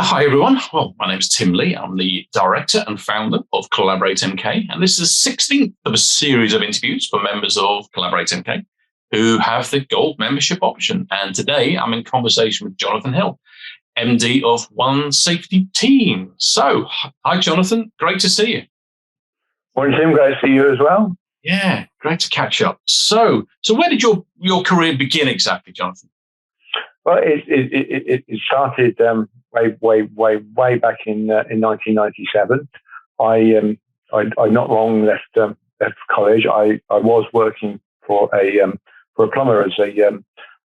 Hi, everyone. Well, my name is Tim Lee. I'm the director and founder of Collaborate MK, and this is the 16th of a series of interviews for members of Collaborate MK who have the gold membership option. And today I'm in conversation with Jonathan Hill, MD of One Safety Team. So, hi, Jonathan. Great to see you. Morning, Tim. Great to see you as well. Yeah, great to catch up. So where did your career begin exactly, Jonathan? Well, it started way back in 1997. I not long left college. I was working for a plumber as a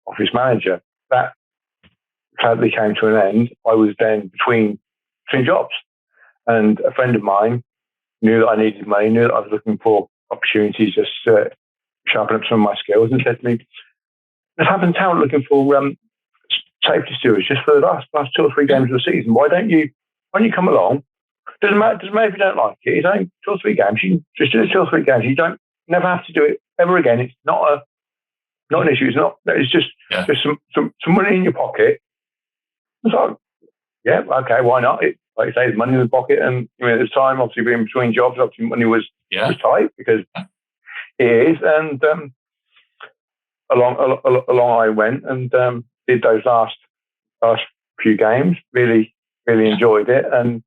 office manager. That sadly came to an end. I was then between jobs, and a friend of mine knew that I needed money, knew that I was looking for opportunities just to sharpen up some of my skills, and said to me, "Let's have in town looking for safety stewards just for the last 2 or 3 games of the season. Why don't you come along? Doesn't matter if you don't like it. It's only 2 or 3 games. You just do 2 or 3 games. You don't never have to do it ever again. It's not an issue. It's just some money in your pocket." I was like, yeah, okay, why not? Like you say, there's money in the pocket, and at the time, obviously being between jobs, obviously money was tight because it is. And along I went and did those last few games. Really enjoyed it. And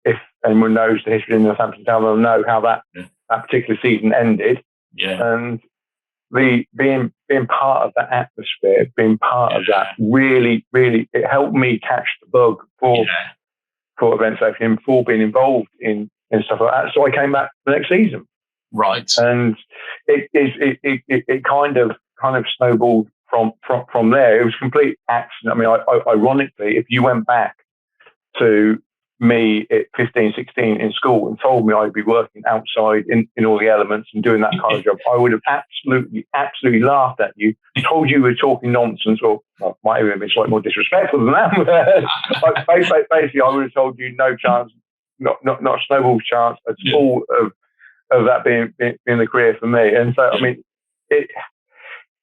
if anyone knows the history in Northampton Town, they'll know how that particular season ended. Yeah. And being part of that atmosphere, being part of that, really, it helped me catch the bug for event safety and for being involved in stuff like that. So I came back the next season. Right. And it kind of snowballed from there. It was a complete accident. I mean, ironically, if you went back to me at 15, 16 in school and told me I'd be working outside in all the elements and doing that kind of job, I would have absolutely laughed at you, told you were talking nonsense, or might even been slightly more disrespectful than that. Basically, I would have told you no chance, not a snowball's chance at all of that being the career for me. And so, I mean,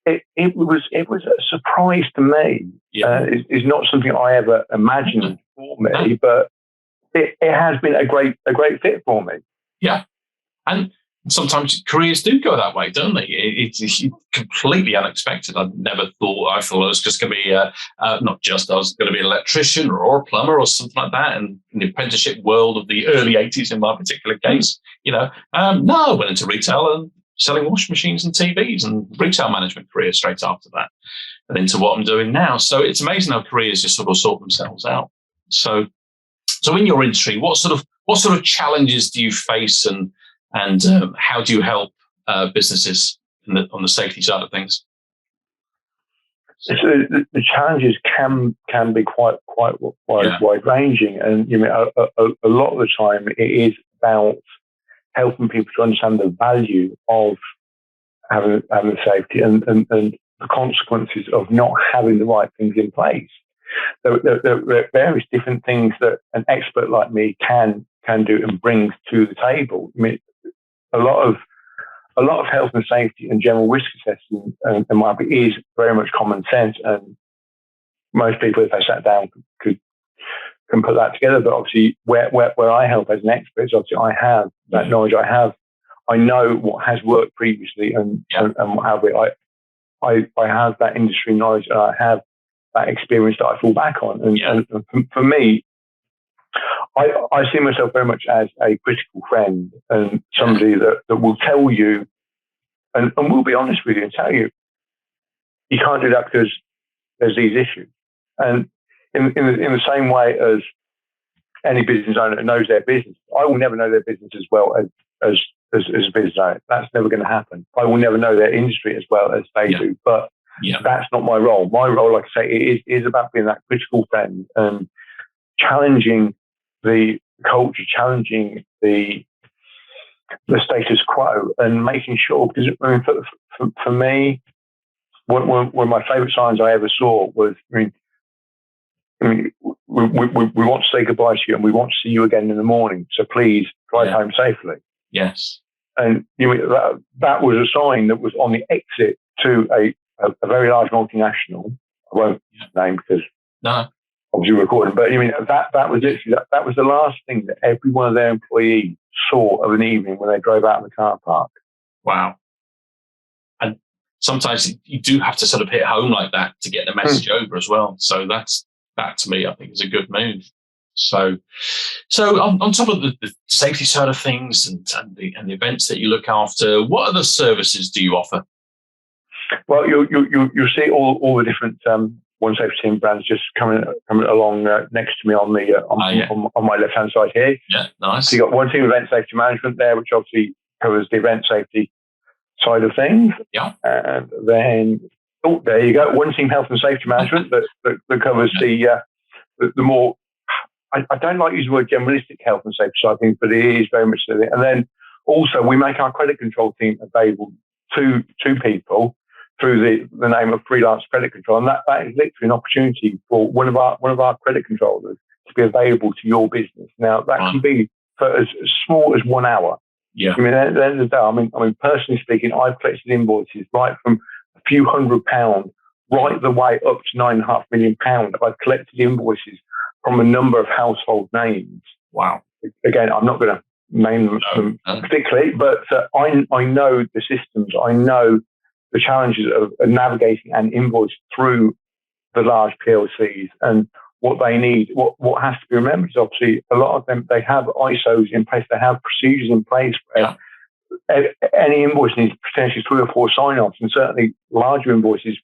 it was a surprise to me. It's not something I ever imagined for me, but it has been a great fit for me. Yeah, and sometimes careers do go that way, don't they? It's completely unexpected. I thought I was just going to be I was going to be an electrician or a plumber or something like that. And in the apprenticeship world of the early 80s, in my particular case, no, I went into retail and selling washing machines and TVs, and retail management career straight after that, and into what I'm doing now. So it's amazing how careers just sort of sort themselves out. So in your industry, what sort of challenges do you face, and how do you help businesses on the safety side of things? So the challenges can be quite wide ranging, and a lot of the time it is about helping people to understand the value of having safety and the consequences of not having the right things in place. There are various different things that an expert like me can do and brings to the table. I mean, a lot of health and safety and general risk assessment is very much common sense, and most people, if they sat down, can put that together. But obviously, where I help as an expert, obviously I have that knowledge. I know what has worked previously, and what have we. I have that industry knowledge, and I have that experience that I fall back on. And for me, I see myself very much as a critical friend and somebody that will tell you and will be honest with you and tell you can't do that because there's these issues. And in the same way as any business owner knows their business, I will never know their business as well as a business owner. That's never going to happen. I will never know their industry as well as they do. But that's not my role. My role, like I say, is about being that critical friend and challenging the culture, challenging the status quo, and making sure. Because for me, one of my favourite signs I ever saw was, we want to say goodbye to you, and we want to see you again in the morning. So please drive home safely. Yes. And that was a sign that was on the exit to a very large multinational. I won't name because obviously recording, but that was literally that was the last thing that every one of their employees saw of an evening when they drove out of the car park. Wow. And sometimes you do have to sort of hit home like that to get the message over as well. So that to me, I think, is a good move. So on top of the safety side of things and the events that you look after, what other services do you offer? Well, you'll see all the different One Safety Team brands just coming along next to me on my left hand side here. Yeah, nice. So you got One Team Event Safety Management there, which obviously covers the event safety side of things. Yeah. And then there you go, One Team Health and Safety Management that covers the more. I don't like using the word generalistic health and safety side of things, but it is very much so. And then also we make our credit control team available to people through the name of Freelance Credit Control, and that is literally an opportunity for one of our credit controllers to be available to your business. Now that can be for as small as 1 hour. Yeah. I mean, at the end of the day, I mean, personally speaking, I've collected invoices right from a few £100 right the way up to £9.5 million. I've collected invoices from a number of household names. Wow. Again, I'm not going to name them particularly, but I know the systems. I know the challenges of navigating an invoice through the large PLCs and what they need. What has to be remembered is obviously a lot of them, they have ISOs in place, they have procedures in place where any invoice needs potentially 3 or 4 sign-offs, and certainly larger invoices,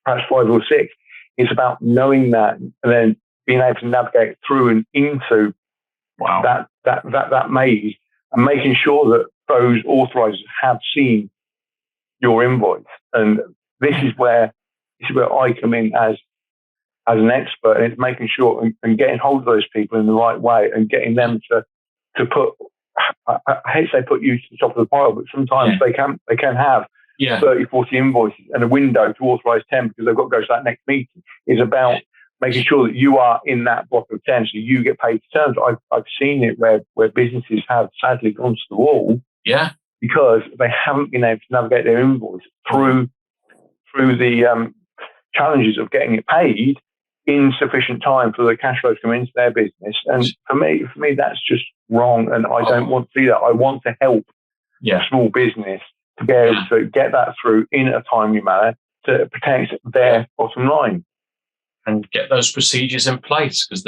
perhaps 5 or 6. It's about knowing that and then being able to navigate through and into that maze and making sure that those authorizers have seen your invoice. And this is where I come in as an expert, and it's making sure and getting hold of those people in the right way and getting them to put, I hate to say put you to the top of the pile, but sometimes they can have 30, 40 invoices and a window to authorize 10 because they've got to go to that next meeting. Is about making sure that you are in that block of 10 so you get paid to terms. I've seen it where businesses have sadly gone to the wall because they haven't been able to navigate their invoice through the challenges of getting it paid in sufficient time for the cash flow to come into their business. And for me, that's just wrong. And I don't want to see that. I want to help a small business to be able to get that through in a timely manner to protect their bottom line. And get those procedures in place because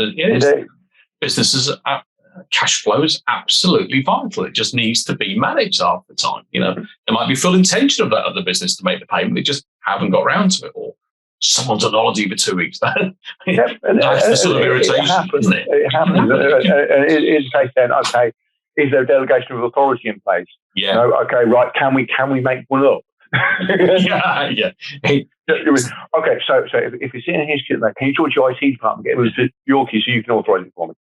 businesses' cash flow is absolutely vital. It just needs to be managed half the time. There might be full intention of that other business to make the payment, they just haven't got round to it, or someone's on holiday for 2 weeks. That's the sort of irritation, isn't it? It happens. And it is the case then. Okay, is there a delegation of authority in place? Yeah. No, okay, right. Can we make one up? yeah. Okay, so if you're sitting in his kitchen, can you talk to your IT department, get it to your key so you can authorise it for me?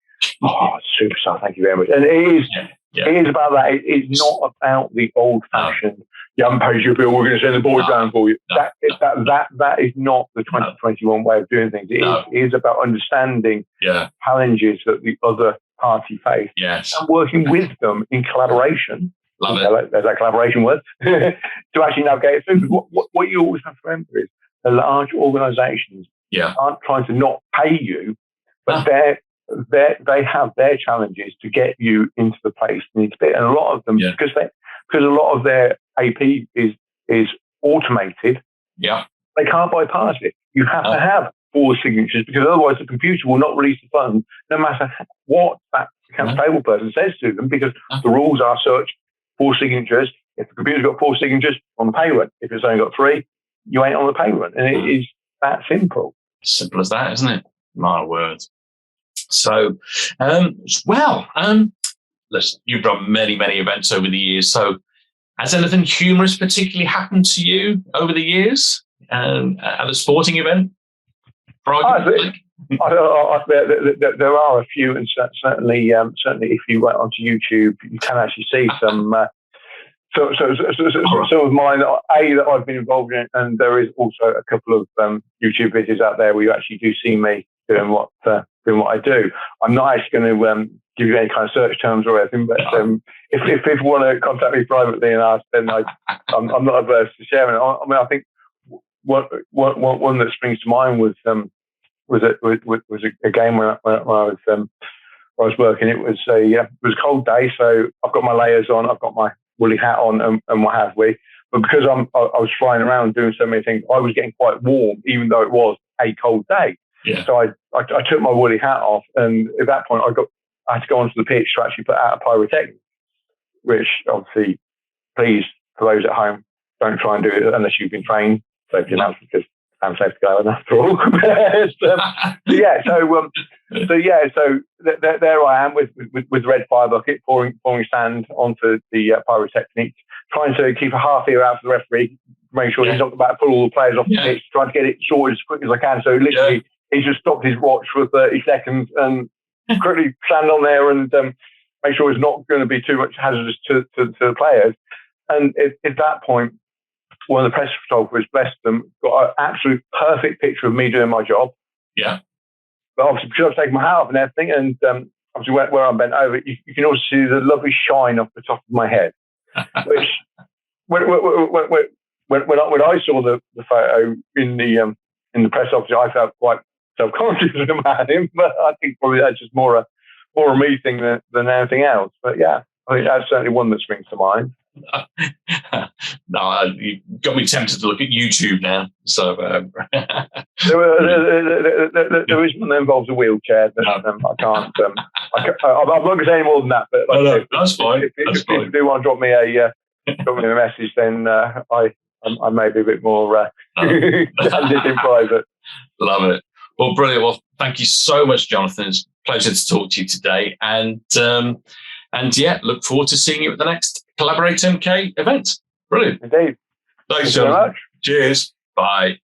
Oh, superstar, thank you very much. And it is about that. It's not about the old-fashioned, you haven't paid your bill, we're going to send the boys down for you. That is not the 2021 way of doing things. It is about understanding challenges that the other party face and working with them in collaboration. Love it. There's that collaboration word to actually navigate it through. What you always have to remember is the large organisations aren't trying to not pay you, but they have their challenges to get you into the place you need to be. And a lot of them, because a lot of their AP is automated, they can't bypass it. You have to have 4 signatures because otherwise the computer will not release the funds, no matter what that accounts payable person says to them, because the rules are such. 4 signatures. If the computer's got 4 signatures, on the pay run. If it's only got 3, you ain't on the pay run. And it is that simple. Simple as that, isn't it? My word. So, listen, you've done many, many events over the years. So, has anything humorous particularly happened to you over the years at a sporting event? There are a few, and certainly if you went onto YouTube, you can actually see some of mine that I've been involved in, and there is also a couple of YouTube videos out there where you actually do see me doing what I do. I'm not actually going to give you any kind of search terms or anything, but if people want to contact me privately and ask, then I'm not averse to sharing it. I mean, I think one that springs to mind was a game when I was working. It was a cold day, so I've got my layers on, I've got my woolly hat on, and what have we. But because I was flying around doing so many things, I was getting quite warm, even though it was a cold day. Yeah. So I took my woolly hat off, and at that point I had to go onto the pitch to actually put out a pyrotechnic, which obviously, please, for those at home, don't try and do it unless you've been trained. Safety announcement, because I'm safe to go, and after all. So there I am with red fire bucket, pouring sand onto the pyrotechnic, trying to keep a half ear out for the referee, make sure he's not about to pull all the players off the pitch, trying to get it sorted as quick as I can. So literally, he just stopped his watch for 30 seconds and quickly stand on there and make sure it's not going to be too much hazardous to the players. And at that point, one of the press photographers, bless them, got an absolute perfect picture of me doing my job. Yeah. But obviously, because I've taken my hat off and everything, and obviously where I'm bent over, you can also see the lovely shine off the top of my head. Which, when I saw the photo in the press office, I felt quite self-conscious about him. But I think probably that's just more a me thing than anything else. But yeah, I think that's certainly one that springs to mind. No, you got me tempted to look at YouTube now. So there is one that involves a wheelchair. That I can't. I'm not going to say any more than that. But like that's fine. If you do want to drop me a message, then I may be a bit more candid in private. Love it. Well, brilliant. Well, thank you so much, Jonathan. It's a pleasure to talk to you today, and look forward to seeing you at the next Collaborate MK event. Brilliant. Indeed. Thanks, Jonathan. Cheers. Bye.